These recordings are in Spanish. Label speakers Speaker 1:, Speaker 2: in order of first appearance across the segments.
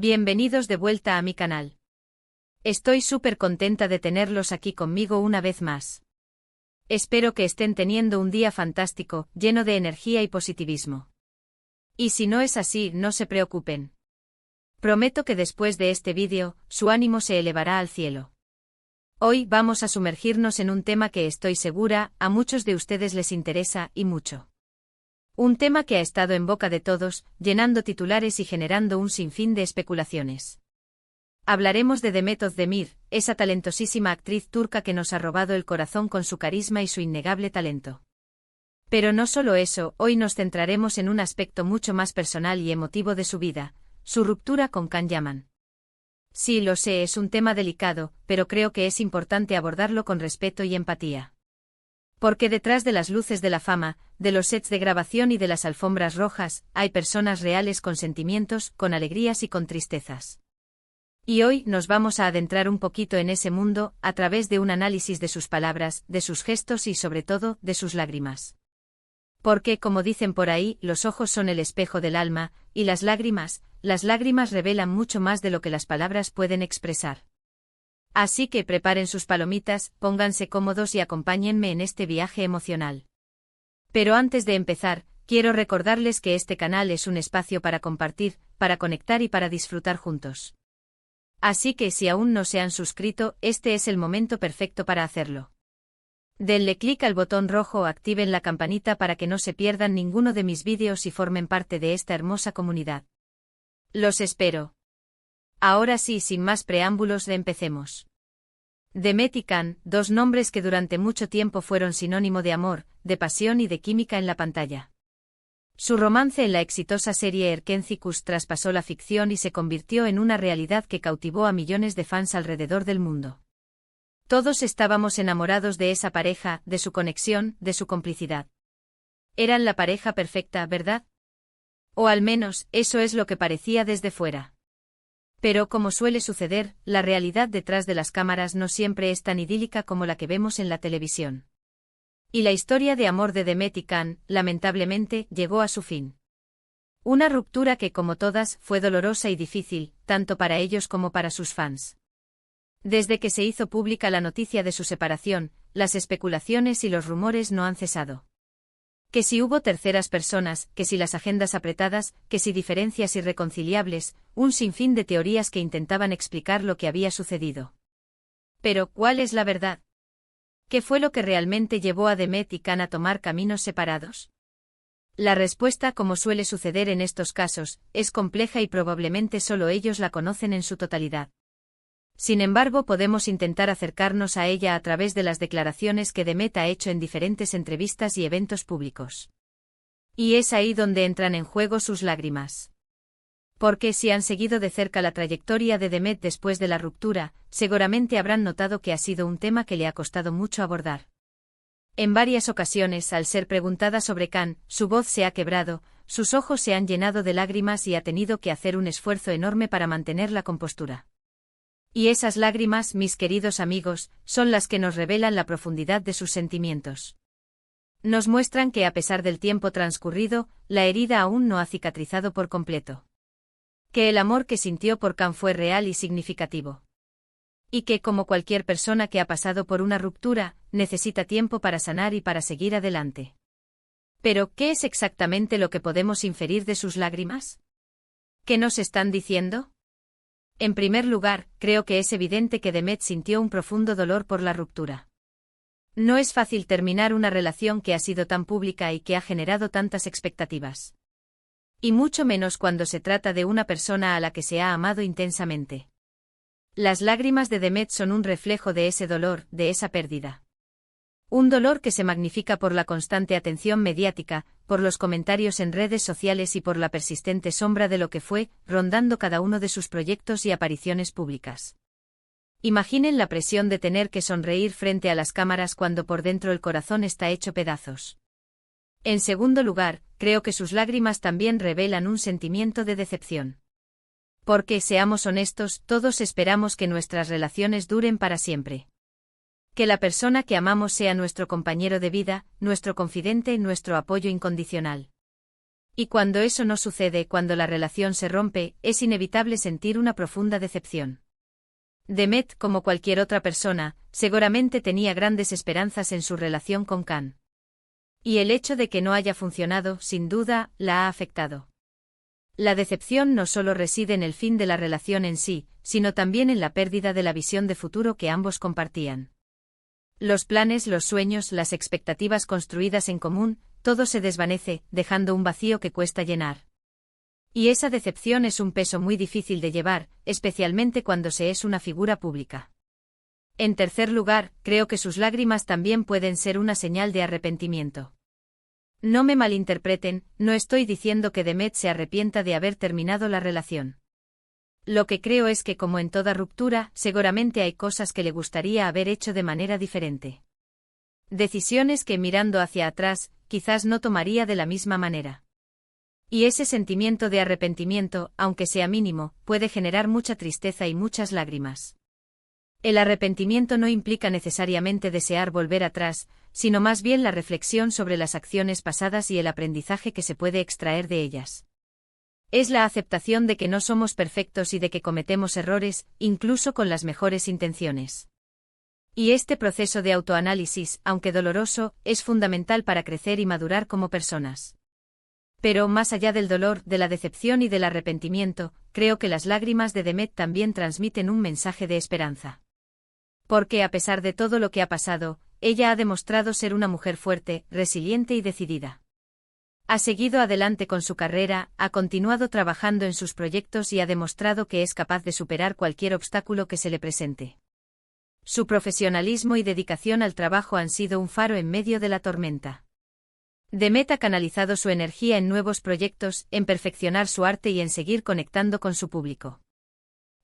Speaker 1: Bienvenidos de vuelta a mi canal. Estoy súper contenta de tenerlos aquí conmigo una vez más. Espero que estén teniendo un día fantástico, lleno de energía y positivismo. Y si no es así, no se preocupen. Prometo que después de este vídeo, su ánimo se elevará al cielo. Hoy vamos a sumergirnos en un tema que estoy segura, a muchos de ustedes les interesa, y mucho. Un tema que ha estado en boca de todos, llenando titulares y generando un sinfín de especulaciones. Hablaremos de Demet Özdemir, esa talentosísima actriz turca que nos ha robado el corazón con su carisma y su innegable talento. Pero no solo eso, hoy nos centraremos en un aspecto mucho más personal y emotivo de su vida, su ruptura con Can Yaman. Sí, lo sé, es un tema delicado, pero creo que es importante abordarlo con respeto y empatía. Porque detrás de las luces de la fama, de los sets de grabación y de las alfombras rojas, hay personas reales con sentimientos, con alegrías y con tristezas. Y hoy nos vamos a adentrar un poquito en ese mundo, a través de un análisis de sus palabras, de sus gestos y sobre todo, de sus lágrimas. Porque, como dicen por ahí, los ojos son el espejo del alma, y las lágrimas revelan mucho más de lo que las palabras pueden expresar. Así que preparen sus palomitas, pónganse cómodos y acompáñenme en este viaje emocional. Pero antes de empezar, quiero recordarles que este canal es un espacio para compartir, para conectar y para disfrutar juntos. Así que si aún no se han suscrito, este es el momento perfecto para hacerlo. Denle clic al botón rojo o activen la campanita para que no se pierdan ninguno de mis vídeos y formen parte de esta hermosa comunidad. Los espero. Ahora sí, sin más preámbulos, empecemos. Demet y Can, dos nombres que durante mucho tiempo fueron sinónimo de amor, de pasión y de química en la pantalla. Su romance en la exitosa serie Erkenci traspasó la ficción y se convirtió en una realidad que cautivó a millones de fans alrededor del mundo. Todos estábamos enamorados de esa pareja, de su conexión, de su complicidad. Eran la pareja perfecta, ¿verdad? O al menos, eso es lo que parecía desde fuera. Pero como suele suceder, la realidad detrás de las cámaras no siempre es tan idílica como la que vemos en la televisión. Y la historia de amor de Demet y Can, lamentablemente, llegó a su fin. Una ruptura que, como todas, fue dolorosa y difícil, tanto para ellos como para sus fans. Desde que se hizo pública la noticia de su separación, las especulaciones y los rumores no han cesado. Que si hubo terceras personas, que si las agendas apretadas, que si diferencias irreconciliables, un sinfín de teorías que intentaban explicar lo que había sucedido. Pero, ¿cuál es la verdad? ¿Qué fue lo que realmente llevó a Demet y Can a tomar caminos separados? La respuesta, como suele suceder en estos casos, es compleja y probablemente solo ellos la conocen en su totalidad. Sin embargo, podemos intentar acercarnos a ella a través de las declaraciones que Demet ha hecho en diferentes entrevistas y eventos públicos. Y es ahí donde entran en juego sus lágrimas. Porque si han seguido de cerca la trayectoria de Demet después de la ruptura, seguramente habrán notado que ha sido un tema que le ha costado mucho abordar. En varias ocasiones, al ser preguntada sobre Can, su voz se ha quebrado, sus ojos se han llenado de lágrimas y ha tenido que hacer un esfuerzo enorme para mantener la compostura. Y esas lágrimas, mis queridos amigos, son las que nos revelan la profundidad de sus sentimientos. Nos muestran que a pesar del tiempo transcurrido, la herida aún no ha cicatrizado por completo. Que el amor que sintió por Can fue real y significativo. Y que, como cualquier persona que ha pasado por una ruptura, necesita tiempo para sanar y para seguir adelante. Pero, ¿qué es exactamente lo que podemos inferir de sus lágrimas? ¿Qué nos están diciendo? En primer lugar, creo que es evidente que Demet sintió un profundo dolor por la ruptura. No es fácil terminar una relación que ha sido tan pública y que ha generado tantas expectativas. Y mucho menos cuando se trata de una persona a la que se ha amado intensamente. Las lágrimas de Demet son un reflejo de ese dolor, de esa pérdida. Un dolor que se magnifica por la constante atención mediática, por los comentarios en redes sociales y por la persistente sombra de lo que fue, rondando cada uno de sus proyectos y apariciones públicas. Imaginen la presión de tener que sonreír frente a las cámaras cuando por dentro el corazón está hecho pedazos. En segundo lugar, creo que sus lágrimas también revelan un sentimiento de decepción. Porque, seamos honestos, todos esperamos que nuestras relaciones duren para siempre. Que la persona que amamos sea nuestro compañero de vida, nuestro confidente, nuestro apoyo incondicional. Y cuando eso no sucede, cuando la relación se rompe, es inevitable sentir una profunda decepción. Demet, como cualquier otra persona, seguramente tenía grandes esperanzas en su relación con Can. Y el hecho de que no haya funcionado, sin duda, la ha afectado. La decepción no solo reside en el fin de la relación en sí, sino también en la pérdida de la visión de futuro que ambos compartían. Los planes, los sueños, las expectativas construidas en común, todo se desvanece, dejando un vacío que cuesta llenar. Y esa decepción es un peso muy difícil de llevar, especialmente cuando se es una figura pública. En tercer lugar, creo que sus lágrimas también pueden ser una señal de arrepentimiento. No me malinterpreten, no estoy diciendo que Demet se arrepienta de haber terminado la relación. Lo que creo es que, como en toda ruptura, seguramente hay cosas que le gustaría haber hecho de manera diferente. Decisiones que, mirando hacia atrás, quizás no tomaría de la misma manera. Y ese sentimiento de arrepentimiento, aunque sea mínimo, puede generar mucha tristeza y muchas lágrimas. El arrepentimiento no implica necesariamente desear volver atrás, sino más bien la reflexión sobre las acciones pasadas y el aprendizaje que se puede extraer de ellas. Es la aceptación de que no somos perfectos y de que cometemos errores, incluso con las mejores intenciones. Y este proceso de autoanálisis, aunque doloroso, es fundamental para crecer y madurar como personas. Pero, más allá del dolor, de la decepción y del arrepentimiento, creo que las lágrimas de Demet también transmiten un mensaje de esperanza. Porque, a pesar de todo lo que ha pasado, ella ha demostrado ser una mujer fuerte, resiliente y decidida. Ha seguido adelante con su carrera, ha continuado trabajando en sus proyectos y ha demostrado que es capaz de superar cualquier obstáculo que se le presente. Su profesionalismo y dedicación al trabajo han sido un faro en medio de la tormenta. Demet ha canalizado su energía en nuevos proyectos, en perfeccionar su arte y en seguir conectando con su público.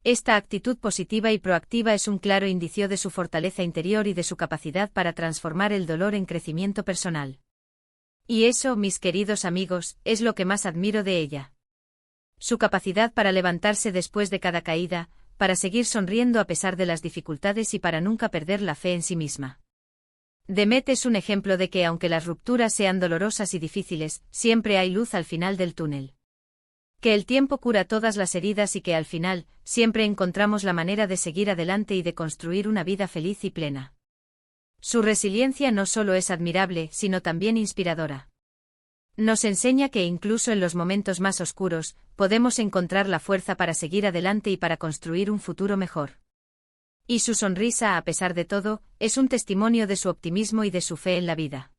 Speaker 1: Esta actitud positiva y proactiva es un claro indicio de su fortaleza interior y de su capacidad para transformar el dolor en crecimiento personal. Y eso, mis queridos amigos, es lo que más admiro de ella. Su capacidad para levantarse después de cada caída, para seguir sonriendo a pesar de las dificultades y para nunca perder la fe en sí misma. Demet es un ejemplo de que aunque las rupturas sean dolorosas y difíciles, siempre hay luz al final del túnel. Que el tiempo cura todas las heridas y que al final, siempre encontramos la manera de seguir adelante y de construir una vida feliz y plena. Su resiliencia no solo es admirable, sino también inspiradora. Nos enseña que incluso en los momentos más oscuros, podemos encontrar la fuerza para seguir adelante y para construir un futuro mejor. Y su sonrisa, a pesar de todo, es un testimonio de su optimismo y de su fe en la vida.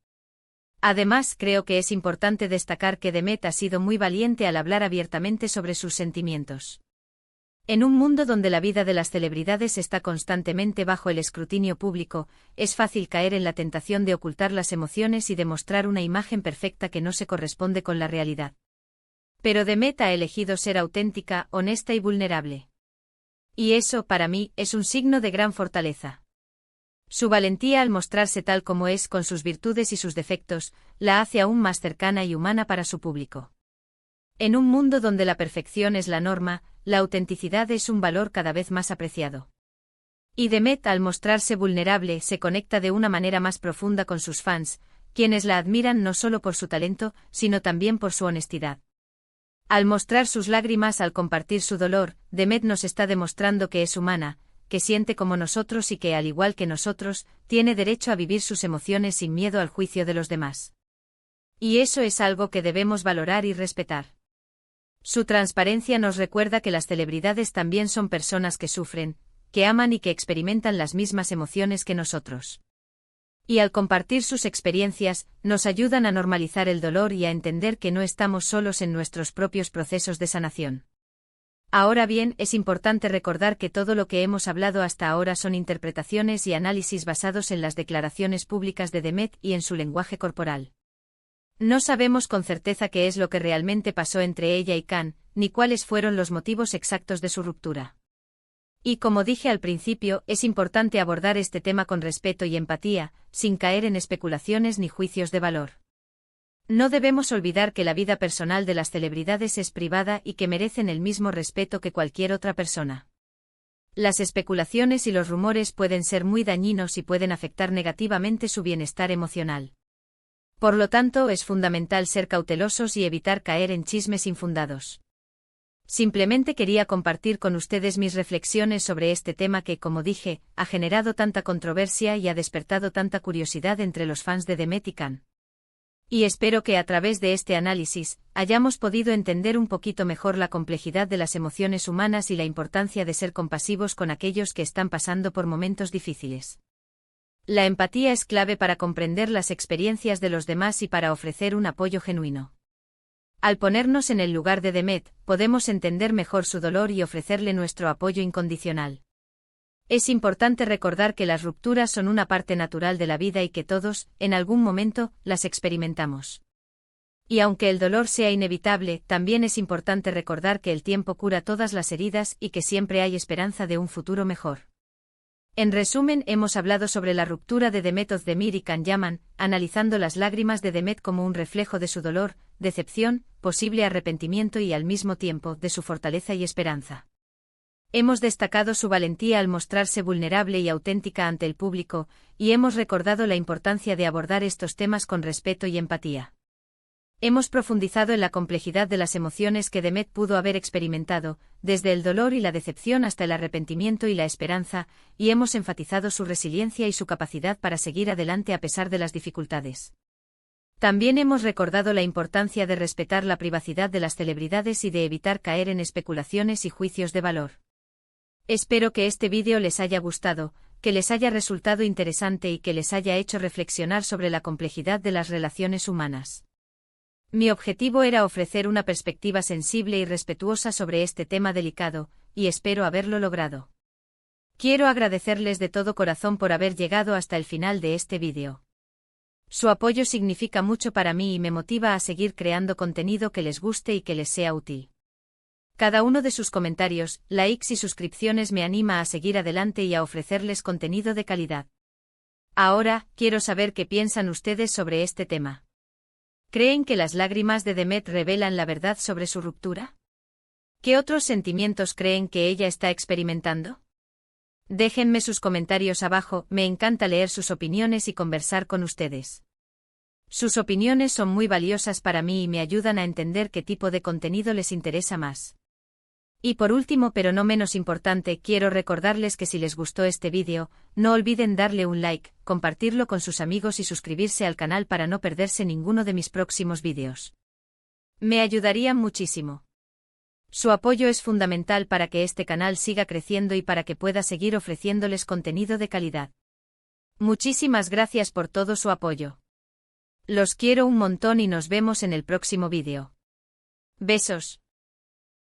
Speaker 1: Además, creo que es importante destacar que Demet ha sido muy valiente al hablar abiertamente sobre sus sentimientos. En un mundo donde la vida de las celebridades está constantemente bajo el escrutinio público, es fácil caer en la tentación de ocultar las emociones y de mostrar una imagen perfecta que no se corresponde con la realidad. Pero Demet ha elegido ser auténtica, honesta y vulnerable. Y eso, para mí, es un signo de gran fortaleza. Su valentía al mostrarse tal como es, con sus virtudes y sus defectos, la hace aún más cercana y humana para su público. En un mundo donde la perfección es la norma, la autenticidad es un valor cada vez más apreciado. Y Demet, al mostrarse vulnerable, se conecta de una manera más profunda con sus fans, quienes la admiran no solo por su talento, sino también por su honestidad. Al mostrar sus lágrimas, al compartir su dolor, Demet nos está demostrando que es humana, que siente como nosotros y que, al igual que nosotros, tiene derecho a vivir sus emociones sin miedo al juicio de los demás. Y eso es algo que debemos valorar y respetar. Su transparencia nos recuerda que las celebridades también son personas que sufren, que aman y que experimentan las mismas emociones que nosotros. Y al compartir sus experiencias, nos ayudan a normalizar el dolor y a entender que no estamos solos en nuestros propios procesos de sanación. Ahora bien, es importante recordar que todo lo que hemos hablado hasta ahora son interpretaciones y análisis basados en las declaraciones públicas de Demet y en su lenguaje corporal. No sabemos con certeza qué es lo que realmente pasó entre ella y Can, ni cuáles fueron los motivos exactos de su ruptura. Y como dije al principio, es importante abordar este tema con respeto y empatía, sin caer en especulaciones ni juicios de valor. No debemos olvidar que la vida personal de las celebridades es privada y que merecen el mismo respeto que cualquier otra persona. Las especulaciones y los rumores pueden ser muy dañinos y pueden afectar negativamente su bienestar emocional. Por lo tanto, es fundamental ser cautelosos y evitar caer en chismes infundados. Simplemente quería compartir con ustedes mis reflexiones sobre este tema que, como dije, ha generado tanta controversia y ha despertado tanta curiosidad entre los fans de Demet y Can. Y espero que a través de este análisis, hayamos podido entender un poquito mejor la complejidad de las emociones humanas y la importancia de ser compasivos con aquellos que están pasando por momentos difíciles. La empatía es clave para comprender las experiencias de los demás y para ofrecer un apoyo genuino. Al ponernos en el lugar de Demet, podemos entender mejor su dolor y ofrecerle nuestro apoyo incondicional. Es importante recordar que las rupturas son una parte natural de la vida y que todos, en algún momento, las experimentamos. Y aunque el dolor sea inevitable, también es importante recordar que el tiempo cura todas las heridas y que siempre hay esperanza de un futuro mejor. En resumen, hemos hablado sobre la ruptura de Demet Özdemir y Can Yaman, analizando las lágrimas de Demet como un reflejo de su dolor, decepción, posible arrepentimiento y al mismo tiempo de su fortaleza y esperanza. Hemos destacado su valentía al mostrarse vulnerable y auténtica ante el público, y hemos recordado la importancia de abordar estos temas con respeto y empatía. Hemos profundizado en la complejidad de las emociones que Demet pudo haber experimentado, desde el dolor y la decepción hasta el arrepentimiento y la esperanza, y hemos enfatizado su resiliencia y su capacidad para seguir adelante a pesar de las dificultades. También hemos recordado la importancia de respetar la privacidad de las celebridades y de evitar caer en especulaciones y juicios de valor. Espero que este vídeo les haya gustado, que les haya resultado interesante y que les haya hecho reflexionar sobre la complejidad de las relaciones humanas. Mi objetivo era ofrecer una perspectiva sensible y respetuosa sobre este tema delicado, y espero haberlo logrado. Quiero agradecerles de todo corazón por haber llegado hasta el final de este vídeo. Su apoyo significa mucho para mí y me motiva a seguir creando contenido que les guste y que les sea útil. Cada uno de sus comentarios, likes y suscripciones me anima a seguir adelante y a ofrecerles contenido de calidad. Ahora, quiero saber qué piensan ustedes sobre este tema. ¿Creen que las lágrimas de Demet revelan la verdad sobre su ruptura? ¿Qué otros sentimientos creen que ella está experimentando? Déjenme sus comentarios abajo, me encanta leer sus opiniones y conversar con ustedes. Sus opiniones son muy valiosas para mí y me ayudan a entender qué tipo de contenido les interesa más. Y por último, pero no menos importante, quiero recordarles que si les gustó este vídeo, no olviden darle un like, compartirlo con sus amigos y suscribirse al canal para no perderse ninguno de mis próximos vídeos. Me ayudarían muchísimo. Su apoyo es fundamental para que este canal siga creciendo y para que pueda seguir ofreciéndoles contenido de calidad. Muchísimas gracias por todo su apoyo. Los quiero un montón y nos vemos en el próximo vídeo. Besos.